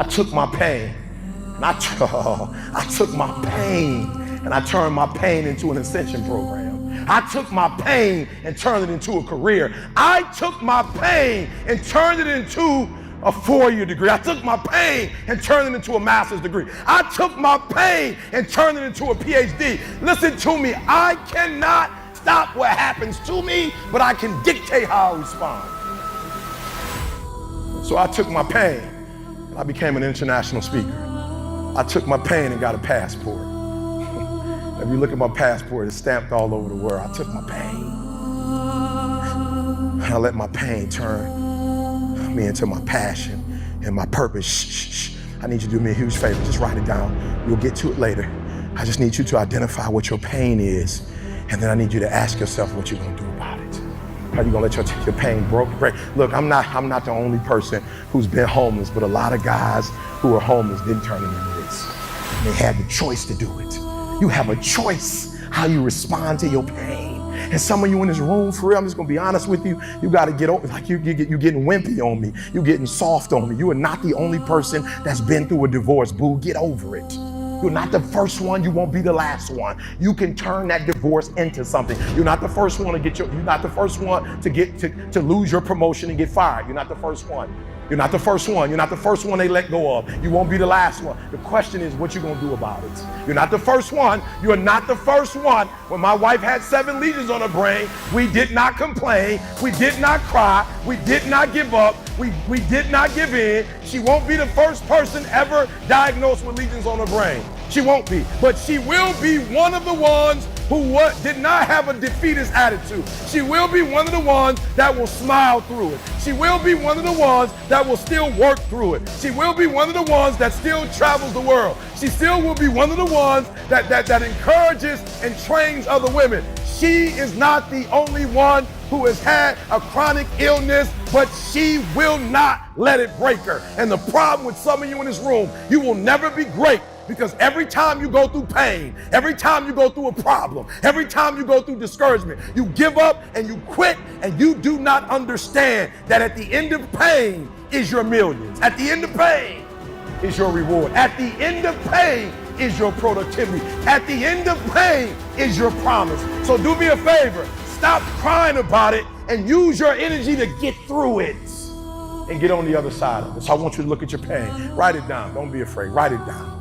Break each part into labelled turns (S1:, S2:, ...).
S1: took my pain, and I took my pain, and I turned my pain into an ascension program. I took my pain and turned it into a career. I took my pain and turned it into a 4-year degree. I took my pain and turned it into a master's degree. I took my pain and turned it into a PhD. Listen to me, I cannot stop what happens to me, but I can dictate how I respond. So I took my pain and I became an international speaker. I took my pain and got a passport. If you look at my passport, it's stamped all over the world. I took my pain. I let my pain turn me into my passion and my purpose. Shh. I need you to do me a huge favor. Just write it down. We'll get to it later. I just need you to identify what your pain is. And then I need you to ask yourself what you're gonna do about it. How you gonna let your pain break? Look, I'm not the only person who's been homeless, but a lot of guys who are homeless didn't turn into this. They had the choice to do it. You have a choice how you respond to your pain. And some of you in this room, for real, I'm just gonna be honest with you, you gotta get over, like you're getting wimpy on me. You're getting soft on me. You are not the only person that's been through a divorce, boo. Get over it. You're not the first one, you won't be the last one. You can turn that divorce into something. You're not the first one to you're not the first one to lose your promotion and get fired. You're not the first one. You're not the first one. You're not the first one they let go of. You won't be the last one. The question is what you gonna do about it. You're not the first one. You're not the first one. When my wife had 7 lesions on her brain, we did not complain. We did not cry. We did not give up. We did not give in. She won't be the first person ever diagnosed with lesions on her brain. She won't be. But she will be one of the ones who did not have a defeatist attitude. She will be one of the ones that will smile through it. She will be one of the ones that will still work through it. She will be one of the ones that still travels the world. She still will be one of the ones that encourages and trains other women. She is not the only one who has had a chronic illness, but she will not let it break her. And the problem with some of you in this room, you will never be great. Because every time you go through pain, every time you go through a problem, every time you go through discouragement, you give up and you quit, and you do not understand that at the end of pain is your millions. At the end of pain is your reward. At the end of pain is your productivity. At the end of pain is your promise. So do me a favor, stop crying about it and use your energy to get through it and get on the other side of it. So I want you to look at your pain. Write it down. Don't be afraid. Write it down.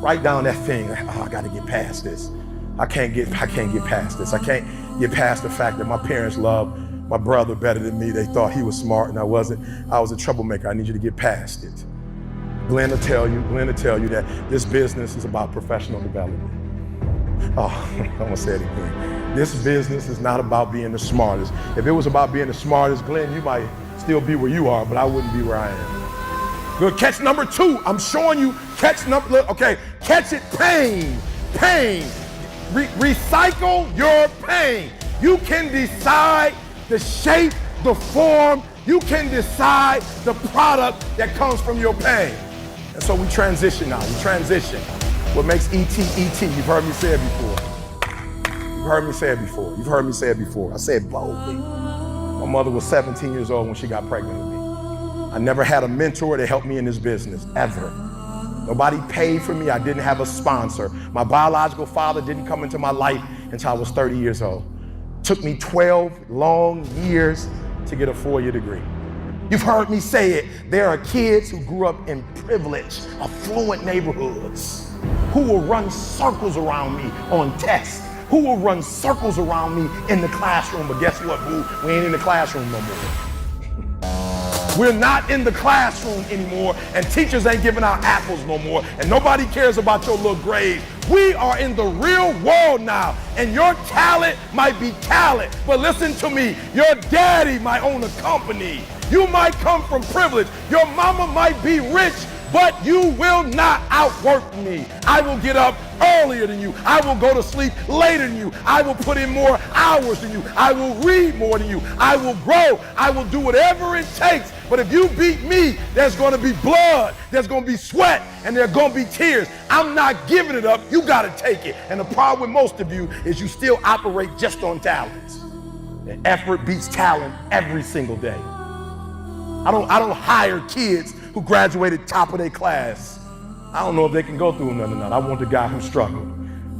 S1: Write down that thing. Oh, I got to get past this. I can't get past this. I can't get past the fact that my parents loved my brother better than me. They thought he was smart and I wasn't. I was a troublemaker. I need you to get past it. Glenn will tell you that this business is about professional development. Oh, I'm gonna say it again. This business is not about being the smartest. If it was about being the smartest, Glenn, you might still be where you are, but I wouldn't be where I am. Good, catch number 2. I'm showing you catch number, okay, catch it, pain. Recycle your pain. You can decide the shape, the form, you can decide the product that comes from your pain. And so we transition now, we transition. What makes ET, ET, you've heard me say it before. You've heard me say it before. You've heard me say it before. I say it boldly. My mother was 17 years old when she got pregnant with me. I never had a mentor to help me in this business, ever. Nobody paid for me. I didn't have a sponsor. My biological father didn't come into my life until I was 30 years old. Took me 12 long years to get a 4-year degree. You've heard me say it. There are kids who grew up in privileged, affluent neighborhoods who will run circles around me on tests, who will run circles around me in the classroom. But guess what, boo? We ain't in the classroom no more. We're not in the classroom anymore, and teachers ain't giving out apples no more, and nobody cares about your little grades. We are in the real world now, and your talent might be talent, but listen to me, your daddy might own a company. You might come from privilege. Your mama might be rich, but you will not outwork me. I will get up earlier than you. I will go to sleep later than you. I will put in more hours than you. I will read more than you. I will grow. I will do whatever it takes. But if you beat me, there's going to be blood, there's going to be sweat, and there's going to be tears. I'm not giving it up. You got to take it. And the problem with most of you is you still operate just on talent. And effort beats talent every single day. I don't hire kids who graduated top of their class. I don't know if they can go through none of that. I want the guy who struggled.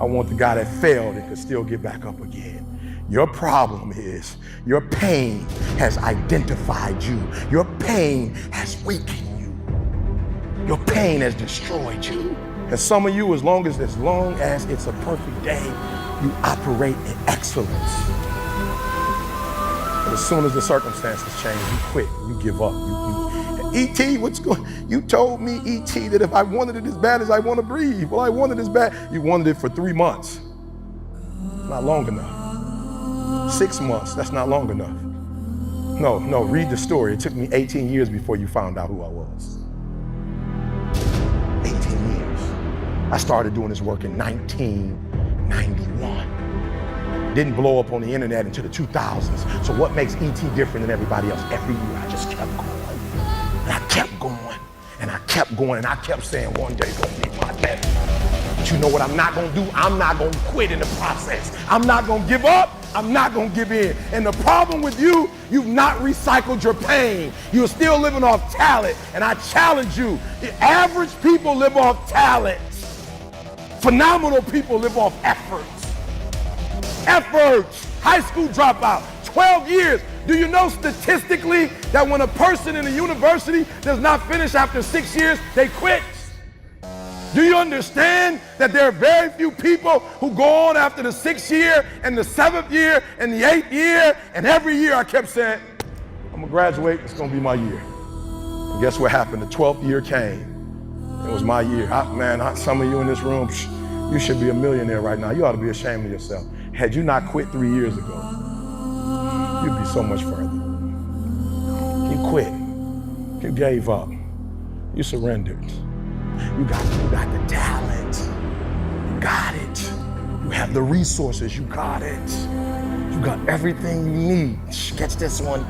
S1: I want the guy that failed and could still get back up again. Your problem is your pain has identified you. Your pain has weakened you. Your pain has destroyed you. And some of you, as long as it's a perfect day, you operate in excellence. But as soon as the circumstances change, you quit, you give up. E.T., you told me, E.T., that if I wanted it as bad as I want to breathe, well, I wanted it as bad. You wanted it for 3 months. Not long enough. 6 months, that's not long enough. No, read the story. It took me 18 years before you found out who I was. 18 years. I started doing this work in 1991. Didn't blow up on the internet until the 2000s. So what makes E.T. different than everybody else? Every year I just kept going. And I kept going, and I kept going, and I kept saying one day gonna be my day. But you know what I'm not gonna do? I'm not gonna quit in the process. I'm not gonna give up. I'm not gonna give in. And the problem with you, you've not recycled your pain. You're still living off talent. And I challenge you, the average people live off talent. Phenomenal people live off efforts. Efforts. High school dropout, 12 years. Do you know statistically that when a person in a university does not finish after 6 years, they quit? Do you understand that there are very few people who go on after the 6th year and the 7th year and the 8th year? And every year I kept saying, I'm gonna graduate, it's gonna be my year. And guess what happened? The 12th year came. It was my year. Some of you in this room, you should be a millionaire right now. You ought to be ashamed of yourself. Had you not quit 3 years ago, you'd be so much further. You quit. You gave up. You surrendered. You got the talent. You got it. You have the resources. You got it. You got everything you need. Catch this one.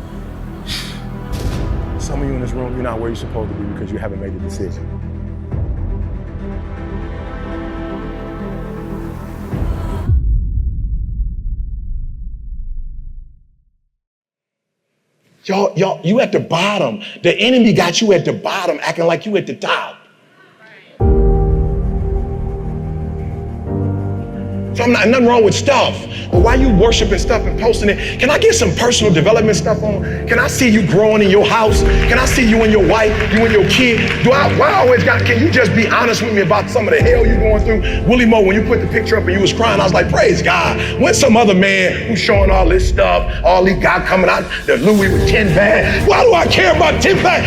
S1: Some of you in this room, you're not where you're supposed to be because you haven't made the decision. Y'all, you at the bottom. The enemy got you at the bottom, acting like you at the top. So I'm not, nothing wrong with stuff. But why you worshiping stuff and posting it? Can I get some personal development stuff on? Can I see you growing in your house? Can I see you and your wife, you and your kid? Can you just be honest with me about some of the hell you're going through? Willie Moe, when you put the picture up and you was crying, I was like, praise God. When some other man who's showing all this stuff, all he got coming out, the Louis with 10 bags. Why do I care about 10 bags?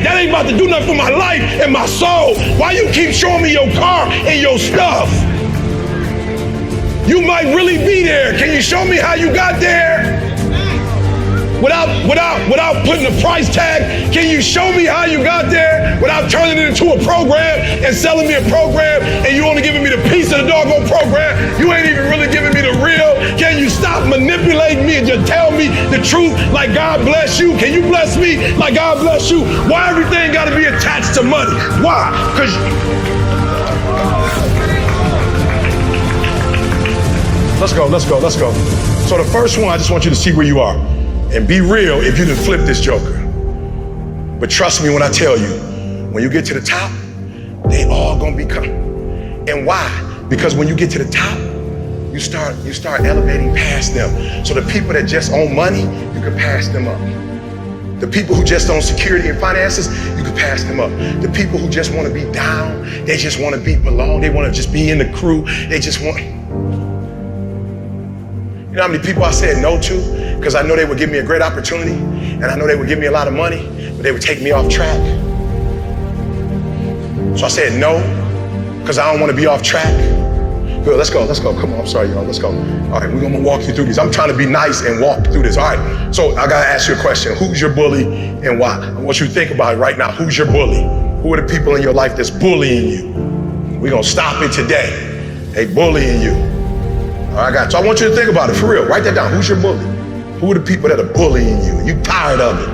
S1: That ain't about to do nothing for my life and my soul. Why you keep showing me your car and your stuff? You might really be there. Can you show me how you got there? Without putting a price tag, can you show me how you got there without turning it into a program and selling me a program and you only giving me the piece of the doggone program? You ain't even really giving me the real. Can you stop manipulating me and just tell me the truth like God bless you? Can you bless me like God bless you? Why everything got to be attached to money? Why? Because Let's go. So the first one, I just want you to see where you are. And be real if you didn't flip this joker. But trust me when I tell you, when you get to the top, they all gonna become. And why? Because when you get to the top, you start elevating past them. So the people that just own money, you can pass them up. The people who just own security and finances, you can pass them up. The people who just want to be down, they just want to be below, they want to just be in the crew, they just want. You know how many people I said no to? Because I know they would give me a great opportunity, and I know they would give me a lot of money, but they would take me off track. So I said no, because I don't want to be off track. Good, let's go. Come on, I'm sorry, y'all, let's go. All right, we're gonna walk you through these. I'm trying to be nice and walk through this. All right, so I gotta ask you a question. Who's your bully and why? I want you to think about it right now. Who's your bully? Who are the people in your life that's bullying you? We're gonna stop it today. They bullying you. All right, I got you. So I want you to think about it, for real. Write that down. Who's your bully? Who are the people that are bullying you? You tired of it?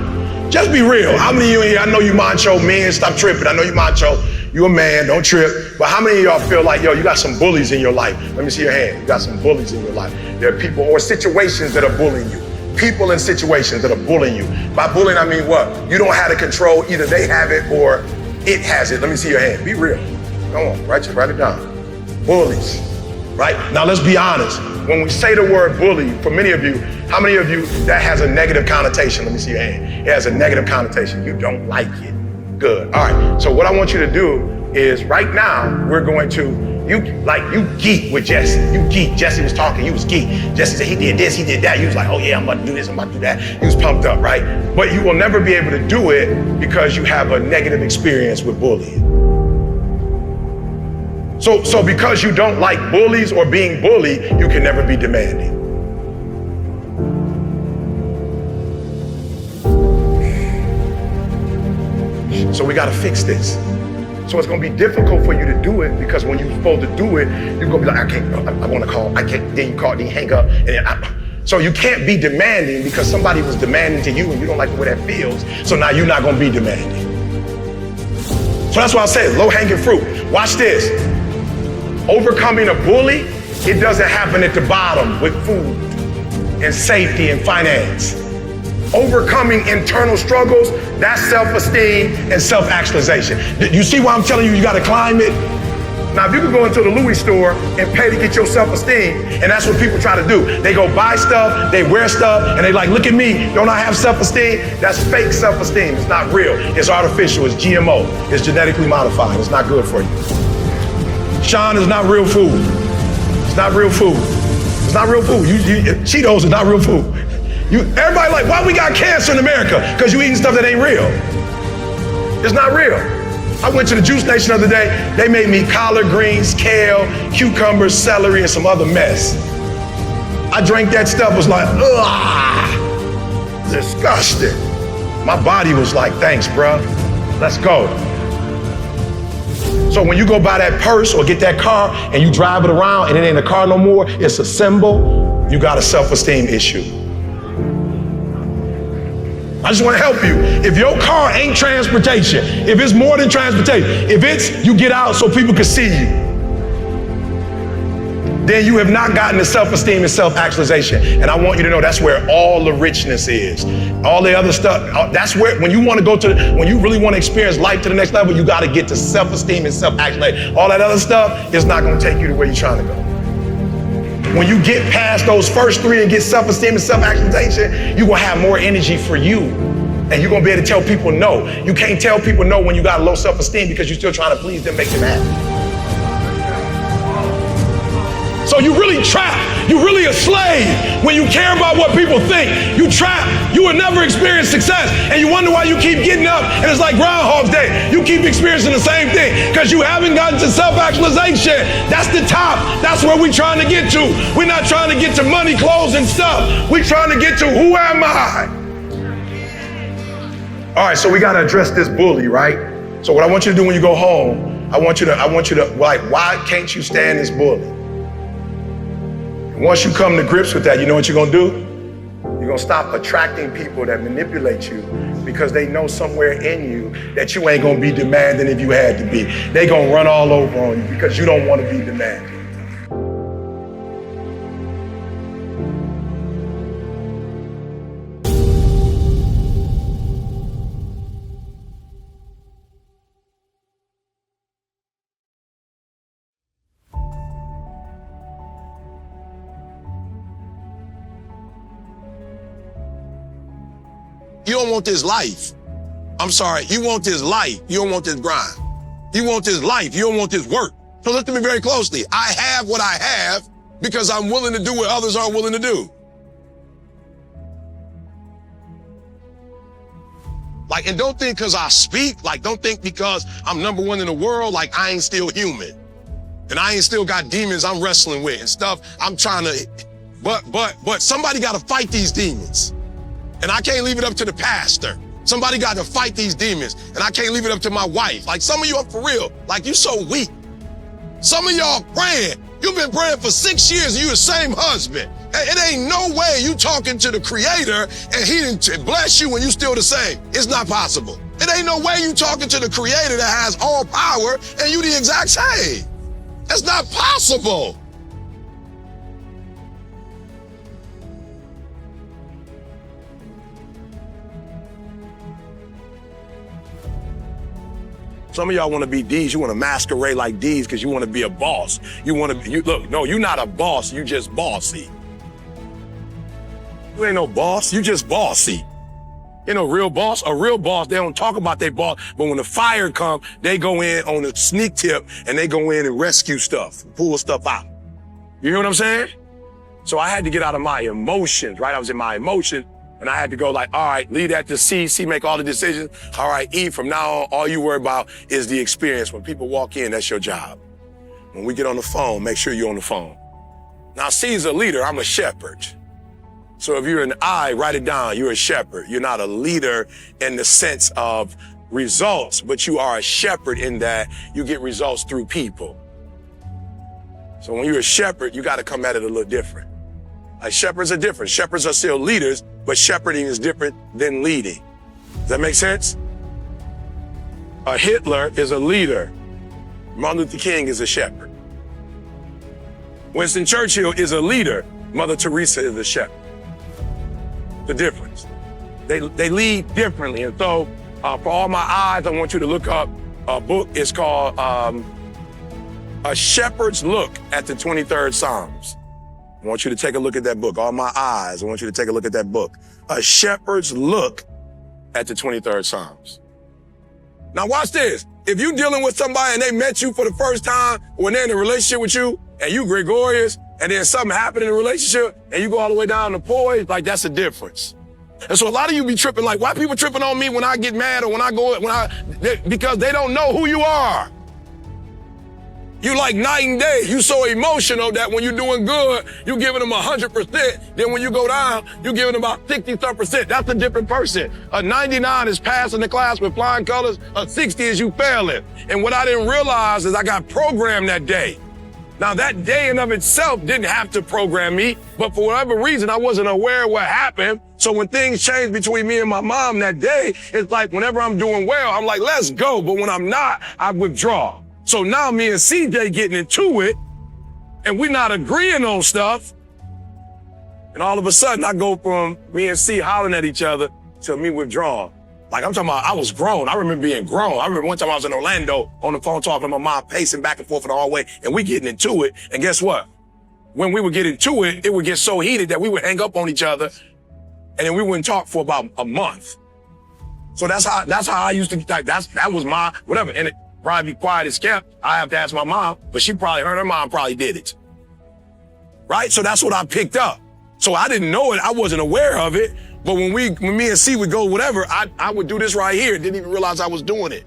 S1: Just be real. How many of you in here, I know you macho, men, stop tripping. I know you macho. You a man, don't trip. But how many of y'all feel like, yo, you got some bullies in your life? Let me see your hand. You got some bullies in your life. There are people or situations that are bullying you. people and situations that are bullying you. By bullying, I mean what? You don't have the control. Either they have it or it has it. Let me see your hand. Be real. Come on, write it down. Bullies, right? Now let's be honest. When we say the word bully, for many of you, how many of you that has a negative connotation? Let me see your hand. It has a negative connotation. You don't like it. Good. All right. So what I want you to do is right now, we're going to, you geek with Jesse. You geek. Jesse was talking, you was geek. Jesse said he did this, he did that. You was like, oh yeah, I'm about to do this, I'm about to do that. You was pumped up, right? But you will never be able to do it because you have a negative experience with bullying. So because you don't like bullies or being bullied, you can never be demanding. So we gotta fix this. So it's gonna be difficult for you to do it because when you're supposed to do it, you're gonna be like, I can't, I wanna call, I can't, then you call, then you hang up. So you can't be demanding because somebody was demanding to you and you don't like the way that feels, so now you're not gonna be demanding. So that's why I say low-hanging fruit. Watch this. Overcoming a bully, it doesn't happen at the bottom with food and safety and finance. Overcoming internal struggles, that's self-esteem and self-actualization. You see why I'm telling you gotta climb it? Now, if you can go into the Louis store and pay to get your self-esteem, and that's what people try to do. They go buy stuff, they wear stuff, and they like, look at me, don't I have self-esteem? That's fake self-esteem, it's not real. It's artificial, it's GMO, it's genetically modified, it's not good for you. Sean is not real food. It's not real food. It's not real food. Cheetos is not real food. Everybody like, why we got cancer in America? Because you eating stuff that ain't real. It's not real. I went to the juice station the other day. They made me collard greens, kale, cucumbers, celery, and some other mess. I drank that stuff, was like, ugh, disgusting. My body was like, thanks, bruh. Let's go. So when you go buy that purse or get that car and you drive it around and it ain't a car no more, it's a symbol, you got a self-esteem issue. I just want to help you. If your car ain't transportation, if it's more than transportation, if it's you get out so people can see you, then you have not gotten the self-esteem and self-actualization. And I want you to know that's where all the richness is. All the other stuff, that's where, when you want to go to, when you really want to experience life to the next level, you got to get to self-esteem and self-actualization. All that other stuff is not going to take you to where you're trying to go. When you get past those first three and get self-esteem and self-actualization, you're going to have more energy for you. And you're going to be able to tell people no. You can't tell people no when you got low self-esteem because you're still trying to please them, make them happy. So you really trapped. You're really a slave when you care about what people think. You trapped. You will never experience success. And you wonder why you keep getting up and it's like Groundhog's Day. You keep experiencing the same thing because you haven't gotten to self-actualization. That's the top. That's where we're trying to get to. We're not trying to get to money, clothes, and stuff. We're trying to get to who am I? All right, so we got to address this bully, right? So what I want you to do when you go home, I want you to like, why can't you stand this bully? Once you come to grips with that, you know what you're gonna do? You're gonna stop attracting people that manipulate you because they know somewhere in you that you ain't gonna be demanding if you had to be. They gonna run all over on you because you don't wanna be demanding.
S2: You don't want this life. I'm sorry, you want this life. You don't want this grind. You want this life. You don't want this work. So listen to me very closely. I have what I have because I'm willing to do what others aren't willing to do. Like, and don't think because I speak, like, don't think because I'm #1 in the world, like I ain't still human. And I ain't still got demons I'm wrestling with and stuff I'm trying to, but somebody got to fight these demons. And I can't leave it up to the pastor. Somebody got to fight these demons. And I can't leave it up to my wife. Like some of you are for real, like you so weak. Some of y'all praying. You've been praying for 6 years and you the same husband. It ain't no way you talking to the creator and he didn't bless you when you still the same. It's not possible. It ain't no way you talking to the creator that has all power and you the exact same. That's not possible. Some of y'all want to be D's. You want to masquerade like D's because you want to be a boss. Look, no, you're not a boss. You just bossy. You ain't no boss. You just bossy. You know, real boss. A real boss, they don't talk about their boss, but when the fire comes, they go in on a sneak tip and they go in and rescue stuff, pull stuff out. You hear what I'm saying? So I had to get out of my emotions, right? I was in my emotions and I had to go like, all right, leave that to C. C make all the decisions. All right, E, from now on, all you worry about is the experience. When people walk in, that's your job. When we get on the phone, make sure you're on the phone. Now, C is a leader. I'm a shepherd. So if you're an I, write it down. You're a shepherd. You're not a leader in the sense of results, but you are a shepherd in that you get results through people. So when you're a shepherd, you got to come at it a little different. Like shepherds are different. Shepherds are still leaders, but shepherding is different than leading. Does that make sense? A Hitler is a leader. Martin Luther King is a shepherd. Winston Churchill is a leader. Mother Teresa is a shepherd. The difference. They lead differently. And so for all my eyes, I want you to look up a book. It's called A Shepherd's Look at the 23rd Psalms. I want you to take a look at that book. All my eyes, I want you to take a look at that book. A Shepherd's Look at the 23rd Psalms. Now watch this. If you're dealing with somebody and they met you for the first time when they're in a relationship with you and you gregarious and then something happened in the relationship and you go all the way down to poise, like that's the difference. And so a lot of you be tripping, like why people tripping on me when I get mad or because they don't know who you are. You like night and day. You so emotional that when you're doing good, you're giving them 100%. Then when you go down, you're giving them about 60-some%. That's a different person. A 99 is passing the class with flying colors. A 60 is you failing. And what I didn't realize is I got programmed that day. Now that day in of itself didn't have to program me, but for whatever reason, I wasn't aware of what happened. So when things changed between me and my mom that day, it's like whenever I'm doing well, I'm like, let's go. But when I'm not, I withdraw. So now me and CJ getting into it and we're not agreeing on stuff. And all of a sudden I go from me and C hollering at each other to me withdrawing. Like I'm talking about, I was grown. I remember being grown. I remember one time I was in Orlando on the phone talking to my mom, pacing back and forth in the hallway and we getting into it. And guess what? When we would get into it, it would get so heated that we would hang up on each other and then we wouldn't talk for about a month. So that's how I used to, like, that was my, whatever. And it probably be quiet as kept. I have to ask my mom, but she probably heard her mom probably did it. Right? So that's what I picked up. So I didn't know it. I wasn't aware of it. But when me and C would go whatever, I would do this right here. Didn't even realize I was doing it.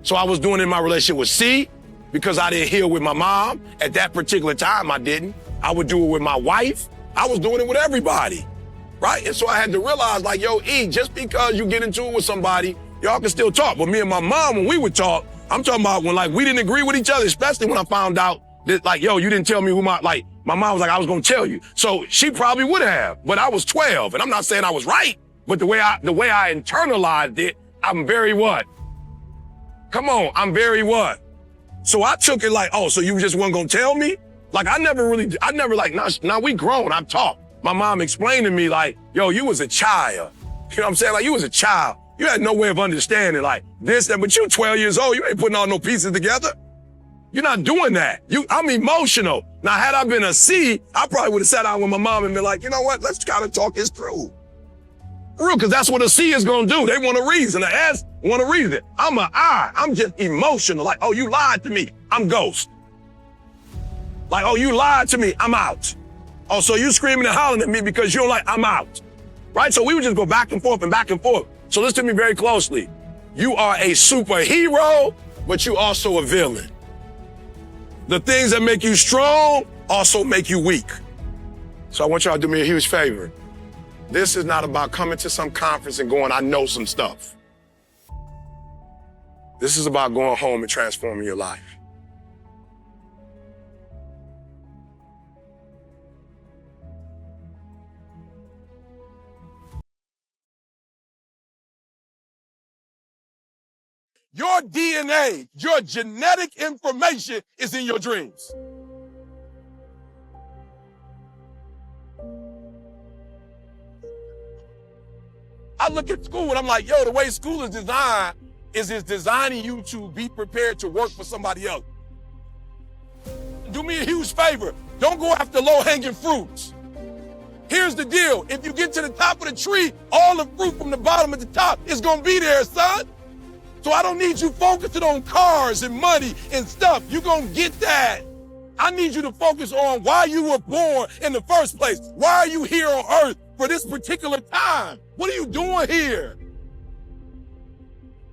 S2: So I was doing it in my relationship with C because I didn't heal with my mom. At that particular time, I didn't. I would do it with my wife. I was doing it with everybody. Right? And so I had to realize like, yo, E, just because you get into it with somebody, y'all can still talk. But me and my mom, when we would talk, I'm talking about when like we didn't agree with each other, especially when I found out that like, yo, you didn't tell me who my mom was like, I was gonna tell you. So she probably would have, but I was 12 and I'm not saying I was right, but the way I internalized it, I'm very what? Come on, I'm very what? So I took it like, oh, so you just weren't gonna tell me? Like I never like, now we grown, I've talked. My mom explained to me like, yo, you was a child. You know what I'm saying? Like you was a child. You had no way of understanding like this, that, but you're 12 years old. You ain't putting all no pieces together. You're not doing that. I'm emotional. Now, had I been a C, I probably would have sat down with my mom and been like, you know what? Let's kind of talk this through. For real, because that's what a C is going to do. They want a reason. An S want a reason. I'm an I. I'm just emotional. Like, oh, you lied to me. I'm ghost. Like, oh, you lied to me. I'm out. Oh, so you screaming and hollering at me because you don't like, I'm out. Right? So we would just go back and forth and back and forth. So listen to me very closely. You are a superhero, but you also a villain. The things that make you strong also make you weak. So I want y'all to do me a huge favor. This is not about coming to some conference and going, I know some stuff. This is about going home and transforming your life. Your DNA, your genetic information is in your dreams. I look at school and I'm like, yo, the way school is designed, is it's designing you to be prepared to work for somebody else. Do me a huge favor. Don't go after low-hanging fruits. Here's the deal. If you get to the top of the tree, all the fruit from the bottom at the top is going to be there, son. So I don't need you focusing on cars and money and stuff. You're going to get that. I need you to focus on why you were born in the first place. Why are you here on earth for this particular time? What are you doing here?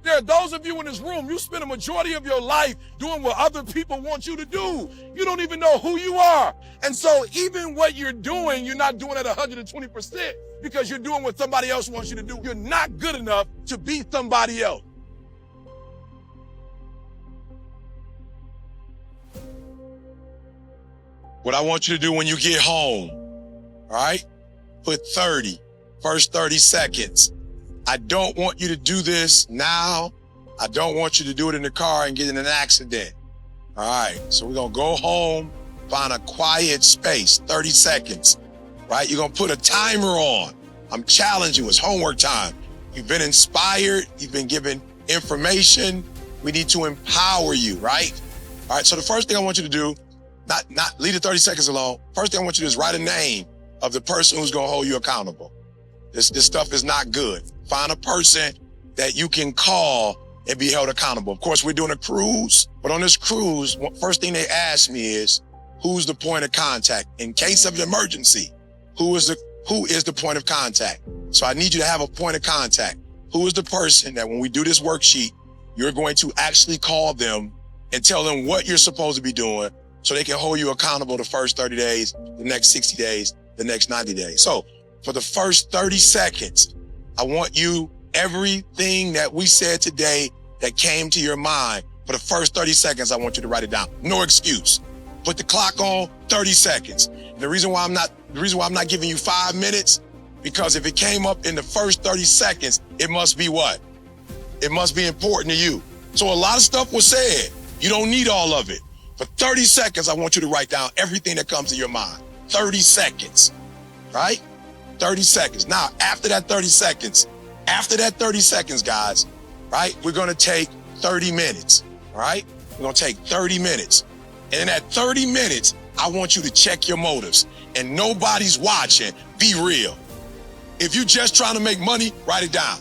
S2: There are those of you in this room, you spend a majority of your life doing what other people want you to do. You don't even know who you are. And so even what you're doing, you're not doing at 120% because you're doing what somebody else wants you to do. You're not good enough to be somebody else. What I want you to do when you get home, all right? Put 30, first 30 seconds. I don't want you to do this now. I don't want you to do it in the car and get in an accident. All right, so we're gonna go home, find a quiet space, 30 seconds, right? You're gonna put a timer on. I'm challenging you, it's homework time. You've been inspired, you've been given information. We need to empower you, right? All right, so the first thing I want you to do, not leave the 30 seconds alone. First thing I want you to do is write a name of the person who's gonna hold you accountable. This stuff is not good. Find a person that you can call and be held accountable. Of course, we're doing a cruise, but on this cruise, first thing they ask me is, who's the point of contact? In case of an emergency, who is the point of contact? So I need you to have a point of contact. Who is the person that when we do this worksheet, you're going to actually call them and tell them what you're supposed to be doing so they can hold you accountable the first 30 days, the next 60 days, the next 90 days. So for the first 30 seconds, I want you, everything that we said today that came to your mind, for the first 30 seconds, I want you to write it down. No excuse. Put the clock on, 30 seconds. And the reason why I'm not giving you 5 minutes, because if it came up in the first 30 seconds, it must be what? It must be important to you. So a lot of stuff was said. You don't need all of it. For 30 seconds, I want you to write down everything that comes to your mind. 30 seconds, right? 30 seconds. Now, after that 30 seconds, guys, right, we're gonna take 30 minutes, all right? We're gonna take 30 minutes. And in that 30 minutes, I want you to check your motives. And nobody's watching, be real. If you're just trying to make money, write it down.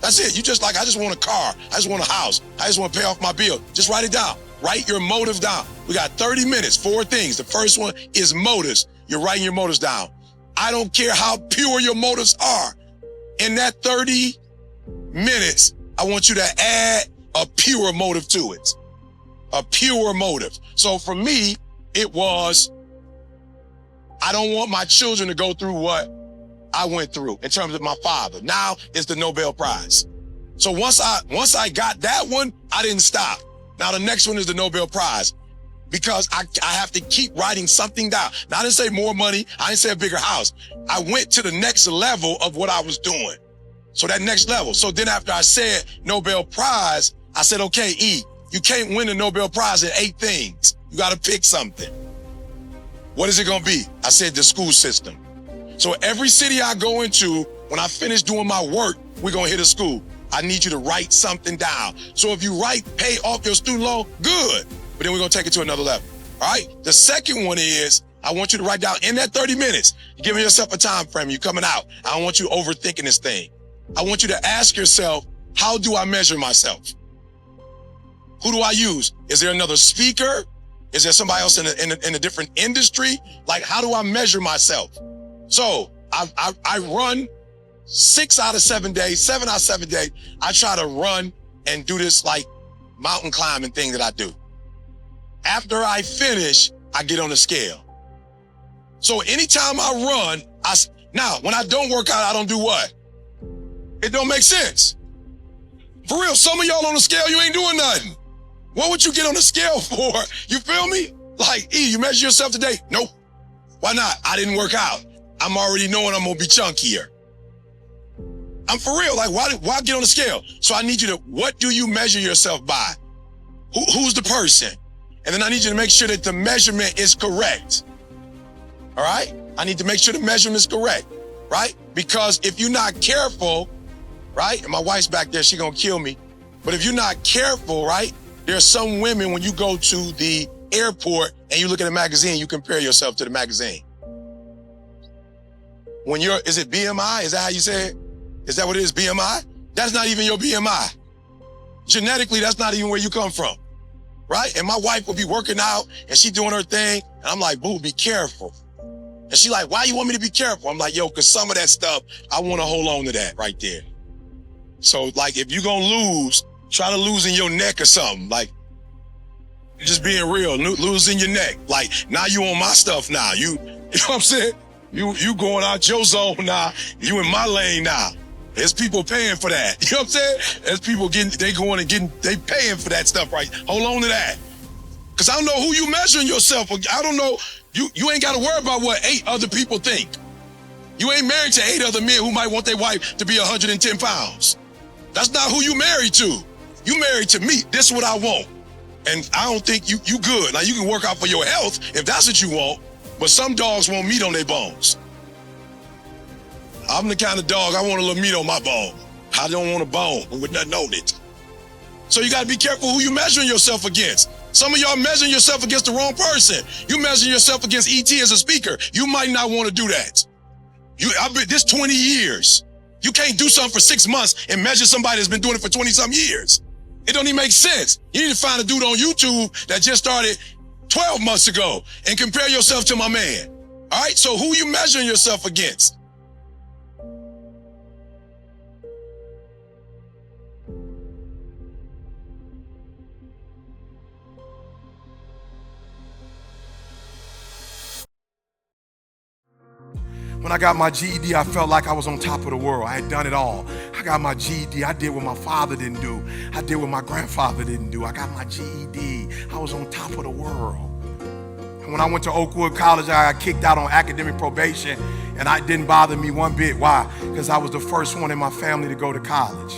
S2: That's it. You just like, I just want a car. I just want a house. I just want to pay off my bill. Just write it down. Write your motives down. We got 30 minutes, 4 things. The first one is motives. You're writing your motives down. I don't care how pure your motives are. In that 30 minutes, I want you to add a pure motive to it. A pure motive. So for me, it was, I don't want my children to go through what I went through in terms of my father. Now it's the Nobel Prize. So once I got that one, I didn't stop. Now the next one is the Nobel Prize, because I have to keep writing something down. Now I didn't say more money. I didn't say a bigger house. I went to the next level of what I was doing. So that next level. So then after I said Nobel Prize, I said, okay, E, you can't win the Nobel Prize in 8 things. You got to pick something. What is it going to be? I said the school system. So every city I go into, when I finish doing my work, we're going to hit a school. I need you to write something down. So if you pay off your student loan, good. But then we're going to take it to another level. All right. The second one is, I want you to write down in that 30 minutes, you're giving yourself a time frame. You're coming out. I don't want you overthinking this thing. I want you to ask yourself, how do I measure myself? Who do I use? Is there another speaker? Is there somebody else in a different industry? Like, how do I measure myself? So I run 6 out of 7 days, 7 out of 7 days. I try to run and do this like mountain climbing thing that I do. After I finish, I get on the scale. So anytime I run, now when I don't work out, I don't do what? It don't make sense. For real, some of y'all on the scale, you ain't doing nothing. What would you get on the scale for? You feel me? Like, E, you measure yourself today? Nope. Why not? I didn't work out. I'm already knowing I'm gonna be chunkier. I'm for real, like why get on the scale? So I need you to, what do you measure yourself by? Who's the person? And then I need you to make sure that the measurement is correct. All right? I need to make sure the measurement is correct, right? Because if you're not careful, right? And my wife's back there, she gonna kill me. But if you're not careful, right? There's some women, when you go to the airport and you look at a magazine, you compare yourself to the magazine. Is it BMI? Is that how you say it? Is that what it is, BMI? That's not even your BMI. Genetically, that's not even where you come from, right? And my wife will be working out and she doing her thing. And I'm like, boo, be careful. And she like, why you want me to be careful? I'm like, yo, cause some of that stuff, I want to hold on to that right there. So like, if you're gonna lose, try to lose in your neck or something. Like, just being real, lose in your neck. Like, now you on my stuff now. You know what I'm saying? You going out your zone now. You in my lane now. There's people paying for that. You know what I'm saying? There's people they paying for that stuff, right? Hold on to that. Cause I don't know who you measuring yourself. I don't know, you ain't gotta worry about what 8 other people think. You ain't married to 8 other men who might want their wife to be 110 pounds. That's not who you married to. You married to me, this is what I want. And I don't think you good. Now you can work out for your health if that's what you want, but some dogs want meat on their bones. I'm the kind of dog, I want a little meat on my bone. I don't want a bone with nothing on it. So you gotta be careful who you measuring yourself against. Some of y'all measuring yourself against the wrong person. You measuring yourself against ET as a speaker. You might not want to do that. I've been this 20 years. You can't do something for 6 months and measure somebody that's been doing it for 20-some years. It don't even make sense. You need to find a dude on YouTube that just started 12 months ago and compare yourself to my man. All right, so who you measuring yourself against?
S1: When I got my GED, I felt like I was on top of the world. I had done it all. I got my GED. I did what my father didn't do. I did what my grandfather didn't do. I got my GED. I was on top of the world. And when I went to Oakwood College, I got kicked out on academic probation, and it didn't bother me one bit. Why? Because I was the first one in my family to go to college.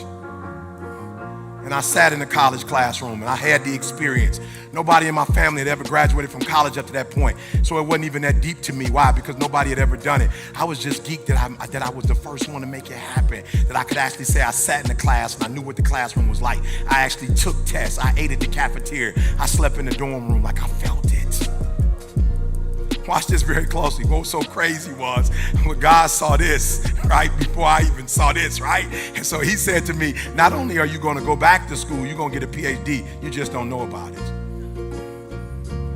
S1: And I sat in the college classroom and I had the experience. Nobody in my family had ever graduated from college up to that point. So it wasn't even that deep to me. Why? Because nobody had ever done it. I was just geeked that I was the first one to make it happen. That I could actually say I sat in the class and I knew what the classroom was like. I actually took tests. I ate at the cafeteria. I slept in the dorm room like I felt it. Watch this very closely. What was so crazy was when God saw this, right, before I even saw this, right? And so he said to me, not only are you going to go back to school, you're going to get a PhD, you just don't know about it.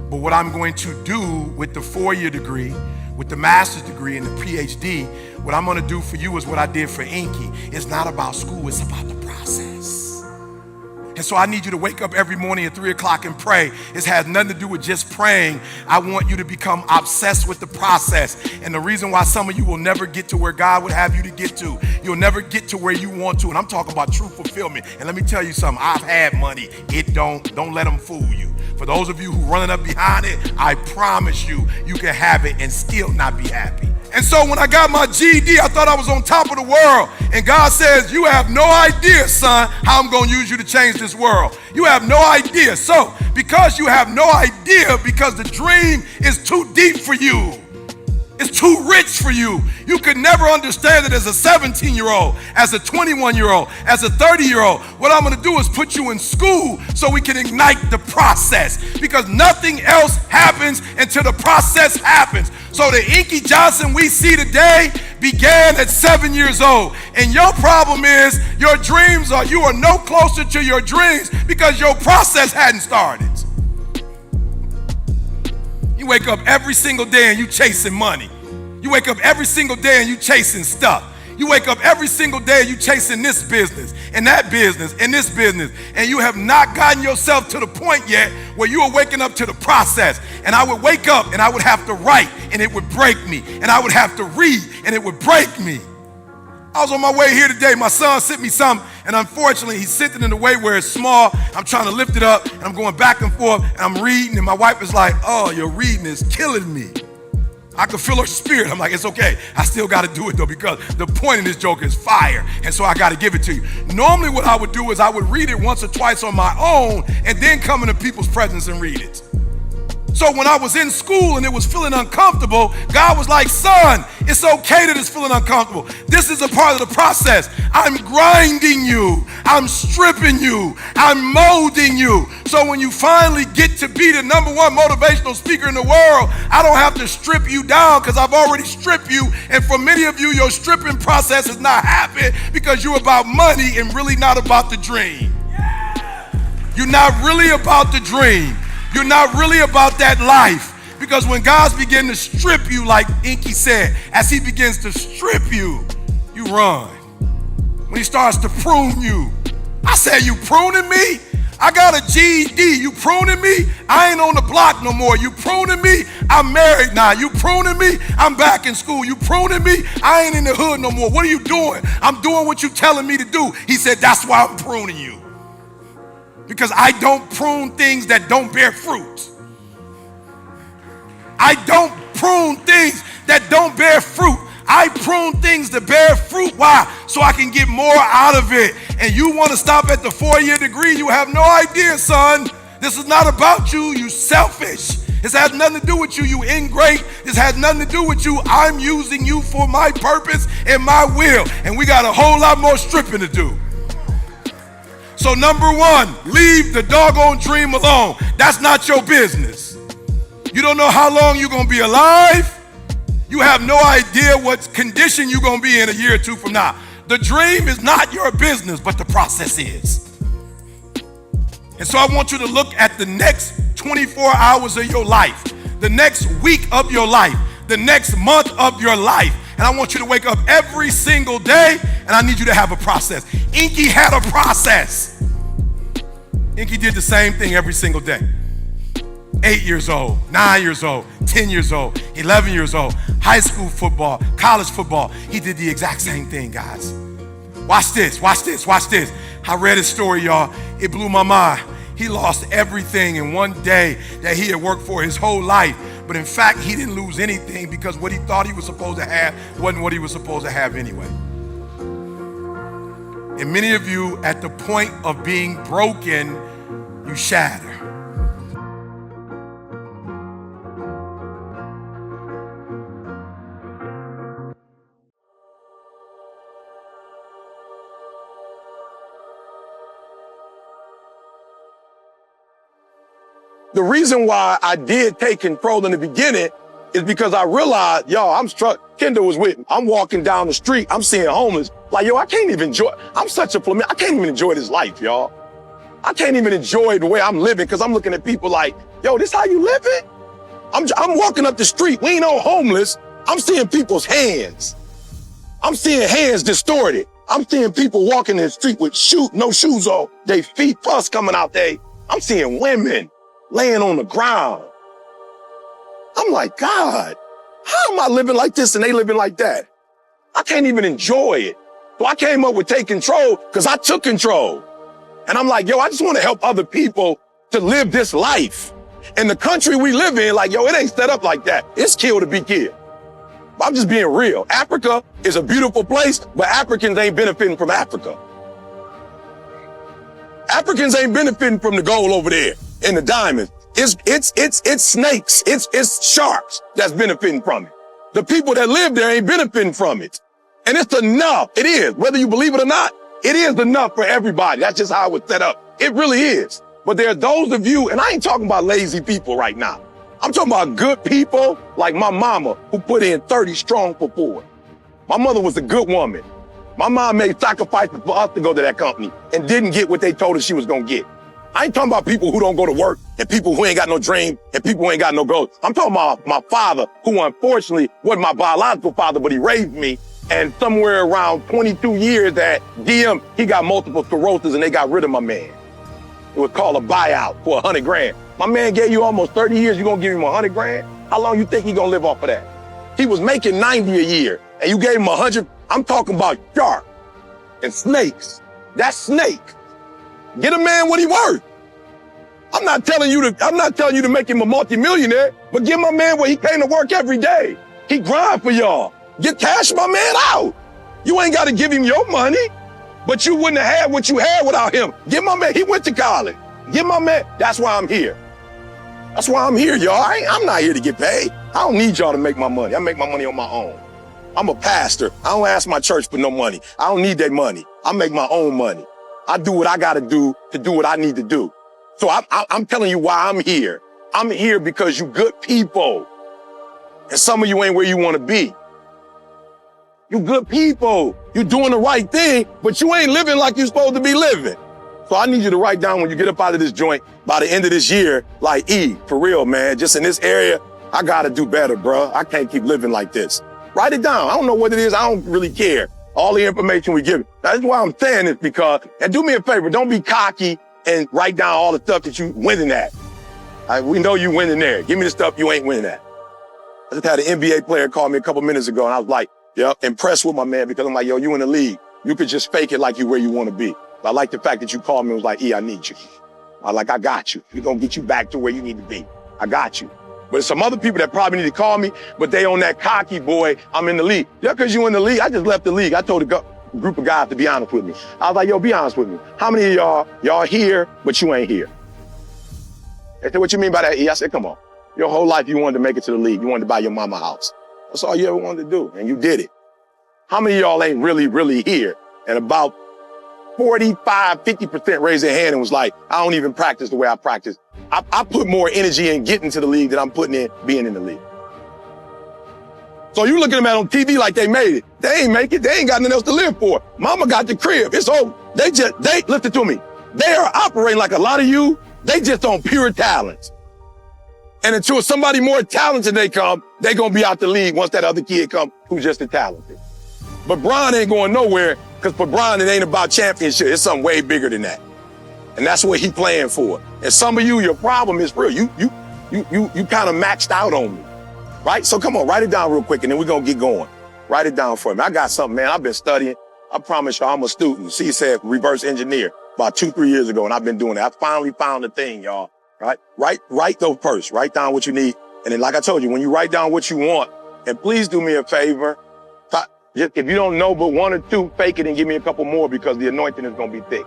S1: But what I'm going to do with the 4-year degree, with the master's degree and the PhD, what I'm going to do for you is what I did for Inky. It's not about school, it's about the process. And so I need you to wake up every morning at 3 o'clock and pray. It has nothing to do with just praying. I want you to become obsessed with the process. And the reason why some of you will never get to where God would have you to get to, you'll never get to where you want to. And I'm talking about true fulfillment. And let me tell you something, I've had money. Don't let them fool you. For those of you who running up behind it, I promise you, you can have it and still not be happy. And so when I got my GED, I thought I was on top of the world. And God says, you have no idea, son, how I'm going to use you to change this world. You have no idea. So because you have no idea, because the dream is too deep for you, it's too rich for you, you could never understand it as a 17-year-old, as a 21-year-old, as a 30-year-old. What I'm going to do is put you in school so we can ignite the process, because nothing else happens until the process happens. So the Inky Johnson we see today began at 7 years old. And your problem is you are no closer to your dreams because your process hadn't started. You wake up every single day and you chasing money. You wake up every single day and you chasing stuff. You wake up every single day and you chasing this business and that business and this business, and you have not gotten yourself to the point yet where you are waking up to the process. And I would wake up and I would have to write and it would break me, and I would have to read and it would break me. I was on my way here today. My son sent me something, and unfortunately, he sent it in a way where it's small. I'm trying to lift it up, and I'm going back and forth, and I'm reading, and my wife is like, oh, your reading is killing me. I could feel her spirit. I'm like, it's okay. I still got to do it, though, because the point in this joke is fire, and so I got to give it to you. Normally, what I would do is I would read it once or twice on my own, and then come into people's presence and read it. So when I was in school and it was feeling uncomfortable, God was like, son, it's okay that it's feeling uncomfortable. This is a part of the process. I'm grinding you. I'm stripping you. I'm molding you. So when you finally get to be the #1 motivational speaker in the world, I don't have to strip you down because I've already stripped you. And for many of you, your stripping process is not happening because you're about money and really not about the dream. You're not really about the dream. You're not really about that life. Because when God's begin to strip you, like Inky said, as he begins to strip you, you run. When he starts to prune you, I said, you pruning me? I got a GED. You pruning me? I ain't on the block no more. You pruning me? I'm married now. You pruning me? I'm back in school. You pruning me? I ain't in the hood no more. What are you doing? I'm doing what you're telling me to do. He said, that's why I'm pruning you. Because I don't prune things that don't bear fruit. I don't prune things that don't bear fruit. I prune things that bear fruit. Why? So I can get more out of it. And you want to stop at the 4-year degree, you have no idea, son. This is not about you. You selfish. This has nothing to do with you. You ingrate. This has nothing to do with you. I'm using you for my purpose and my will. And we got a whole lot more stripping to do. So #1, leave the doggone dream alone. That's not your business. You don't know how long you're going to be alive. You have no idea what condition you're going to be in a year or two from now. The dream is not your business, but the process is. And so I want you to look at the next 24 hours of your life, the next week of your life, the next month of your life. And I want you to wake up every single day, and I need you to have a process. Inky had a process. Inky did the same thing every single day. 8 years old, 9 years old, 10 years old, 11 years old, high school football, college football. He did the exact same thing, guys. Watch this, watch this, watch this. I read his story, y'all. It blew my mind. He lost everything in one day that he had worked for his whole life. But in fact, he didn't lose anything because what he thought he was supposed to have wasn't what he was supposed to have anyway. And many of you, at the point of being broken, you shatter.
S2: The reason why I did take control in the beginning is because I realized, y'all, I'm struck. Kendall was with me. I'm walking down the street. I'm seeing homeless. Like, yo, I can't even enjoy. I'm such a flamingo. I can't even enjoy this life, y'all. I can't even enjoy the way I'm living because I'm looking at people like, yo, this how you living? I'm walking up the street. We ain't all homeless. I'm seeing people's hands. I'm seeing hands distorted. I'm seeing people walking in the street with no shoes on. They feet pus coming out there. I'm seeing women laying on the ground. I'm like, God, how am I living like this and they living like that? I can't even enjoy it. So I came up with take control because I took control. And I'm like, yo, I just want to help other people to live this life. And the country we live in, like, yo, it ain't set up like that. It's kill to be killed. I'm just being real. Africa is a beautiful place, but Africans ain't benefiting from Africa. Africans ain't benefiting from the gold over there and the diamonds. It's snakes. It's sharks that's benefiting from it. The people that live there ain't benefiting from it. And it's enough. It is. Whether you believe it or not, it is enough for everybody. That's just how it's set up. It really is. But there are those of you, and I ain't talking about lazy people right now. I'm talking about good people like my mama who put in 30 strong for 4. My mother was a good woman. My mom made sacrifices for us to go to that company and didn't get what they told us she was going to get. I ain't talking about people who don't go to work and people who ain't got no dream and people who ain't got no goals. I'm talking about my father, who unfortunately wasn't my biological father, but he raised me. And somewhere around 22 years at DM, he got multiple sclerosis and they got rid of my man. It was called a buyout for $100,000. My man gave you almost 30 years. You gonna give him $100,000? How long you think he gonna live off of that? He was making 90 a year and you gave him 100. I'm talking about sharks and snakes. That's snake. Get a man what he worth. I'm not telling you to make him a multimillionaire, but give my man what he came to work every day. He grind for y'all. Get cash my man out. You ain't got to give him your money, but you wouldn't have had what you had without him. Give my man, he went to college. Give my man, that's why I'm here. That's why I'm here, y'all. I'm not here to get paid. I don't need y'all to make my money. I make my money on my own. I'm a pastor. I don't ask my church for no money. I don't need their money. I make my own money. I do what I got to do what I need to do. So I'm telling you why I'm here. I'm here because you good people. And some of you ain't where you want to be. You good people. You doing the right thing, but you ain't living like you're supposed to be living. So I need you to write down when you get up out of this joint by the end of this year, like, for real, man, just in this area, I got to do better, bro. I can't keep living like this. Write it down. I don't know what it is. I don't really care. All the information we give. That's why I'm saying this because, and do me a favor, don't be cocky and write down all the stuff that you winning at. We know you winning there. Give me the stuff you ain't winning at. I just had an NBA player call me a couple minutes ago and I was like, impressed with my man because I'm like, yo, you in the league. You could just fake it like you where you want to be. But I like the fact that you called me and was like, I need you. I got you. We're going to get you back to where you need to be. I got you. But there's some other people that probably need to call me, but they on that cocky, boy, I'm in the league. Just because you in the league, I just left the league. I told a group of guys to be honest with me. I was like, yo, be honest with me. How many of y'all here, but you ain't here? They said, what you mean by that, I said, come on. Your whole life you wanted to make it to the league. You wanted to buy your mama a house. That's all you ever wanted to do, and you did it. How many of y'all ain't really, really here? And about 45, 50% raised their hand and was like, I don't even practice the way I practice. I put more energy in getting to the league than I'm putting in being in the league. So you looking at them on TV like they made it. They ain't make it. They ain't got nothing else to live for. Mama got the crib. It's over. They listen to me. They are operating like a lot of you. They just on pure talent. And until somebody more talented they come, they gonna be out the league once that other kid come who's just as talented. But Bron ain't going nowhere because for Bron, it ain't about championship. It's something way bigger than that. And that's what he playing for. And some of you, your problem is real. You kind of maxed out on me, right? So come on, write it down real quick and then we're going to get going. Write it down for me. I got something, man. I've been studying. I promise y'all I'm a student. See, said reverse engineer about 2-3 years ago and I've been doing it. I finally found the thing, y'all, right? Write those first. Write down what you need. And then like I told you, when you write down what you want, and please do me a favor, if you don't know but 1 or 2, fake it and give me a couple more because the anointing is going to be thick.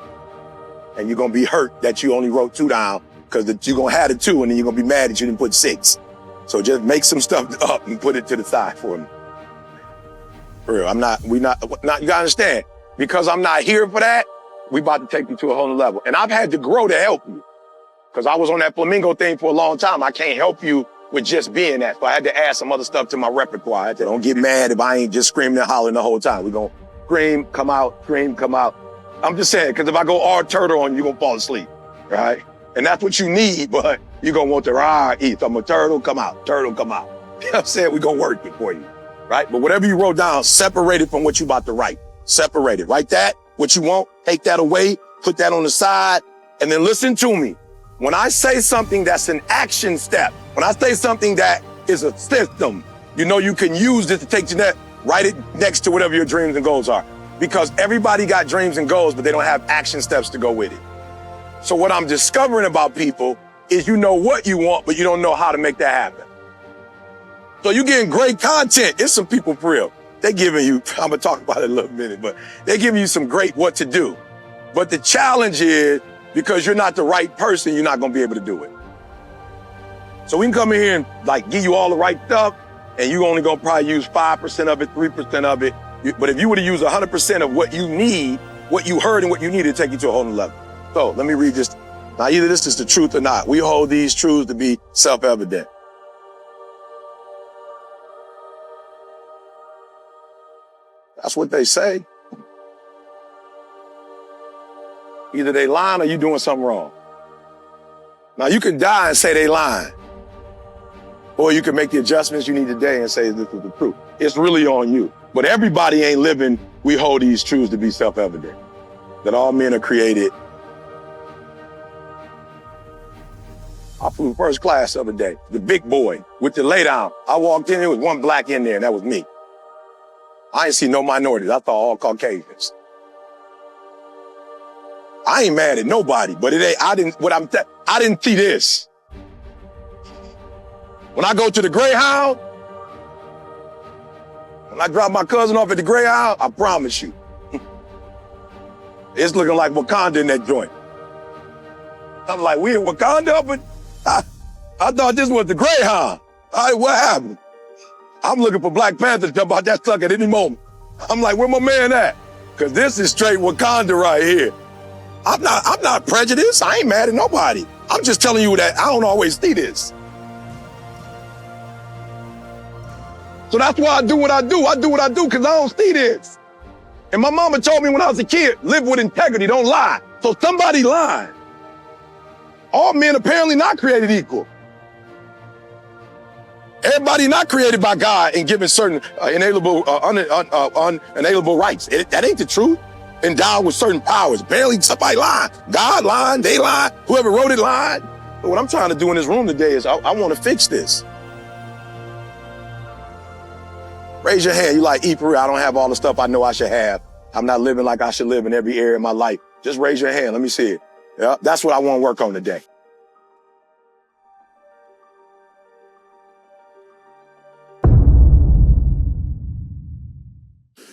S2: And you're going to be hurt that you only wrote 2 down because you're going to have the 2 and then you're going to be mad that you didn't put 6. So just make some stuff up and put it to the side for me. For real, you got to understand, because I'm not here for that, we about to take you to a whole nother level. And I've had to grow to help you because I was on that flamingo thing for a long time. I can't help you with just being that. So I had to add some other stuff to my repertoire. I had to, don't get mad if I ain't just screaming and hollering the whole time. We're going to scream, come out, scream, come out. I'm just saying, because if I go all turtle on you, you're going to fall asleep, right? And that's what you need, but you're going to want to eat. So I'm a turtle, come out, turtle, come out. You know what I'm saying? We're going to work it for you, right? But whatever you wrote down, separate it from what you about to write. Separate it. Write that, what you want, take that away, put that on the side, and then listen to me. When I say something that's an action step, when I say something that is a system, you know you can use this to take you that, write it next to whatever your dreams and goals are. Because everybody got dreams and goals, but they don't have action steps to go with it. So what I'm discovering about people is you know what you want, but you don't know how to make that happen. So you're getting great content. It's some people for real. They're giving you, I'm gonna talk about it in a little minute, but they're giving you some great what to do. But the challenge is, because you're not the right person, you're not gonna be able to do it. So we can come in here and like give you all the right stuff, and you're only gonna probably use 5% of it, 3% of it. But if you were to use 100% of what you need, what you heard and what you need to take you to a whole new level. So let me read this. Now, either this is the truth or not. We hold these truths to be self-evident. That's what they say. Either they lying or you doing something wrong. Now, you can die and say they lying. Or you can make the adjustments you need today and say this is the truth. It's really on you. But everybody ain't living, we hold these truths to be self-evident. That all men are created. I flew first class the other day, the big boy with the lay down. I walked in, there was one black in there, and that was me. I ain't see no minorities. I thought all Caucasians. I ain't mad at nobody, but it ain't, I didn't see this. When I go to the Greyhound, when I drop my cousin off at the Greyhound, I promise you, it's looking like Wakanda in that joint. I'm like, we in Wakanda, but I thought this was the Greyhound. All right, what happened? I'm looking for Black Panther to come out that sucker at any moment. I'm like, where my man at? Cause this is straight Wakanda right here. I'm not prejudiced. I ain't mad at nobody. I'm just telling you that I don't always see this. So that's why I do what I do. I do what I do because I don't see this. And my mama told me when I was a kid, live with integrity, don't lie. So somebody lied. All men apparently not created equal. Everybody not created by God and given certain unalienable rights. That ain't the truth. Endowed with certain powers. Barely somebody lied. God lied, they lied, whoever wrote it lied. But what I'm trying to do in this room today is I want to fix this. Raise your hand. You like, Peru, I don't have all the stuff I know I should have. I'm not living like I should live in every area of my life. Just raise your hand. Let me see it. Yeah, that's what I want to work on today.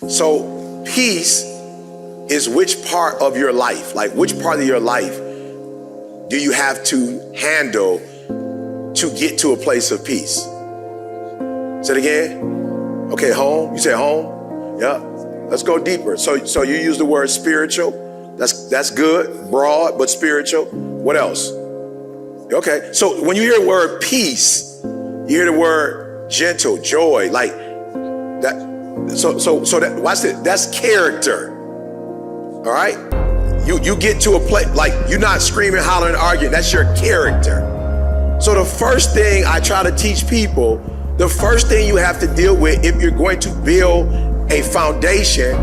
S2: So peace is which part of your life, like which part of your life do you have to handle to get to a place of peace? Say it again. Okay, home. You say home? Yeah. Let's go deeper. So you use the word spiritual. That's good, broad, but spiritual. What else? Okay. So when you hear the word peace, you hear the word gentle, joy, like that. So that, watch this. That's character. All right. You get to a place like you're not screaming, hollering, arguing. That's your character. So the first thing I try to teach people, the first thing you have to deal with if you're going to build a foundation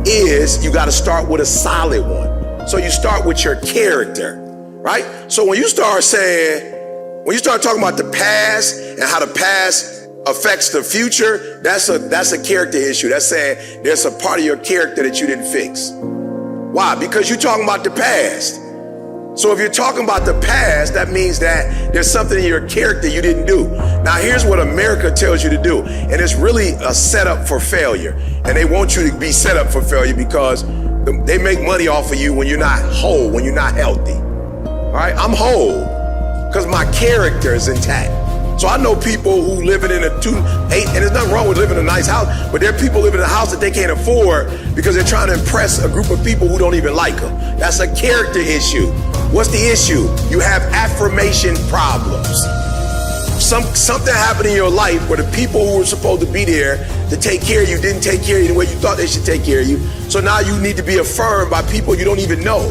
S2: is you got to start with a solid one. So you start with your character, right? So when you start talking about the past and how the past affects the future, that's a character issue. That's saying there's a part of your character that you didn't fix. Why? Because you're talking about the past. So if you're talking about the past, that means that there's something in your character you didn't do. Now here's what America tells you to do. And it's really a setup for failure. And they want you to be set up for failure because they make money off of you when you're not whole, when you're not healthy. All right, I'm whole because my character is intact. So I know people who living in a 2-8, and there's nothing wrong with living in a nice house, but there are people living in a house that they can't afford because they're trying to impress a group of people who don't even like them. That's a character issue. What's the issue? You have affirmation problems. Something happened in your life where the people who were supposed to be there to take care of you didn't take care of you the way you thought they should take care of you. So now you need to be affirmed by people you don't even know.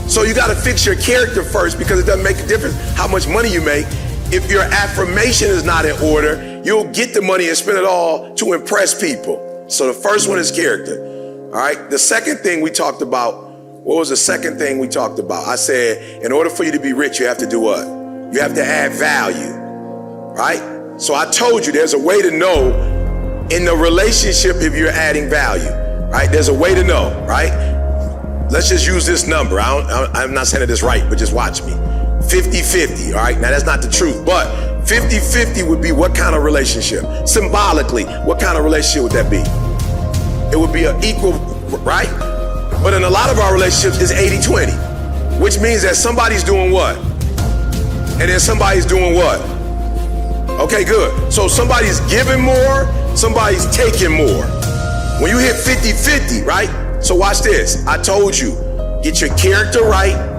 S2: So you got to fix your character first because it doesn't make a difference how much money you make. If your affirmation is not in order, you'll get the money and spend it all to impress people. So the first one is character. All right. The second thing we talked about, what was the second thing we talked about? I said, in order for you to be rich, you have to do what? You have to add value. Right? So I told you there's a way to know in the relationship if you're adding value. Right? There's a way to know. Right? Let's just use this number. I'm not saying it is right, but just watch me. 50-50, all right? Now, that's not the truth, but 50-50 would be what kind of relationship? Symbolically, what kind of relationship would that be? It would be an equal, right? But in a lot of our relationships, it's 80-20, which means that somebody's doing what? And then somebody's doing what? Okay, good. So somebody's giving more, somebody's taking more. When you hit 50-50, right? So watch this. I told you, get your character right,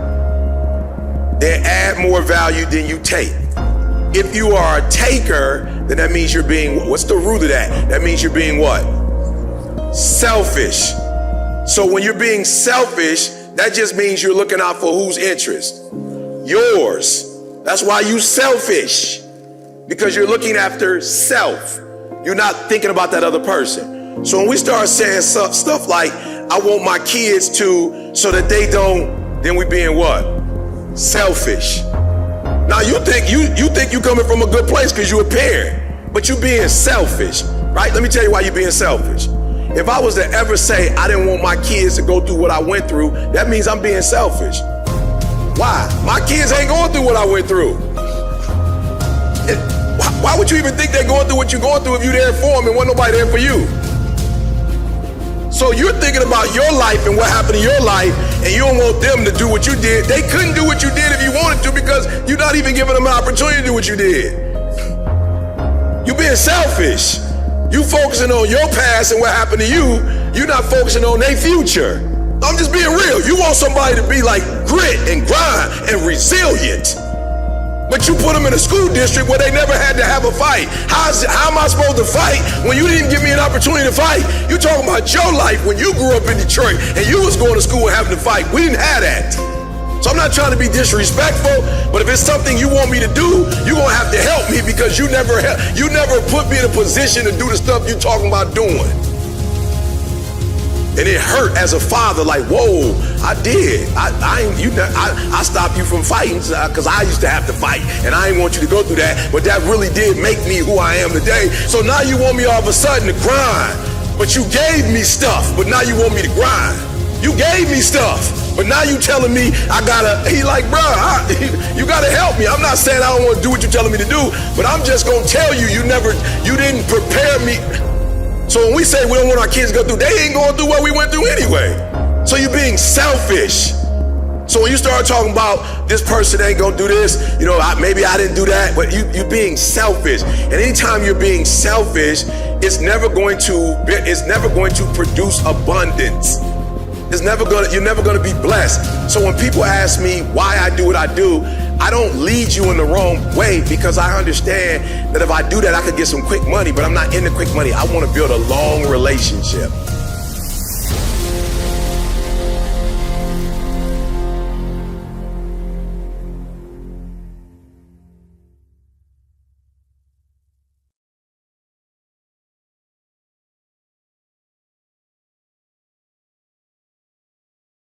S2: then add more value than you take. If you are a taker, then that means you're being, what's the root of that? That means you're being what? Selfish. So when you're being selfish, that just means you're looking out for whose interest? Yours. That's why you selfish, because you're looking after self. You're not thinking about that other person. So when we start saying stuff like, I want my kids to, so that they don't, then we being what? Selfish. Now you think you coming from a good place because you're a parent, but you being selfish, right? Let me tell you why you're being selfish. If I was to ever say I didn't want my kids to go through what I went through, that means I'm being selfish. Why? My kids ain't going through what I went through. Why would you even think they're going through what you're going through if you're there for them and wasn't nobody there for you?
S1: So you're thinking about your life and what happened in your life, and you don't want them to do what you did. They couldn't do what you did if you wanted to because you're not even giving them an opportunity to do what you did. You're being selfish. You focusing on your past and what happened to you. You're not focusing on their future. I'm just being real. You want somebody to be like grit and grind and resilient. But you put them in a school district where they never had to have a fight. How am I supposed to fight when you didn't give me an opportunity to fight? You talking about your life when you grew up in Detroit and you was going to school and having to fight. We didn't have that. So I'm not trying to be disrespectful, but if it's something you want me to do, you're gonna have to help me because you never put me in a position to do the stuff you're talking about doing. And it hurt as a father, like, whoa, I did. I stopped you from fighting because I used to have to fight, and I didn't want you to go through that, but that really did make me who I am today. So now you want me all of a sudden to grind, but you gave me stuff, but now you want me to grind. You gave me stuff, but now you telling me he like, bruh, you gotta help me. I'm not saying I don't want to do what you're telling me to do, but I'm just gonna tell you, you didn't prepare me. So when we say we don't want our kids to go through, they ain't going through what we went through anyway. So you're being selfish. So when you start talking about this person ain't gonna do this, maybe I didn't do that, but you're being selfish. And anytime you're being selfish, it's never going to produce abundance. You're never gonna be blessed. So when people ask me why I do what I do, I don't lead you in the wrong way because I understand that if I do that, I could get some quick money, but I'm not into quick money. I want to build a long relationship.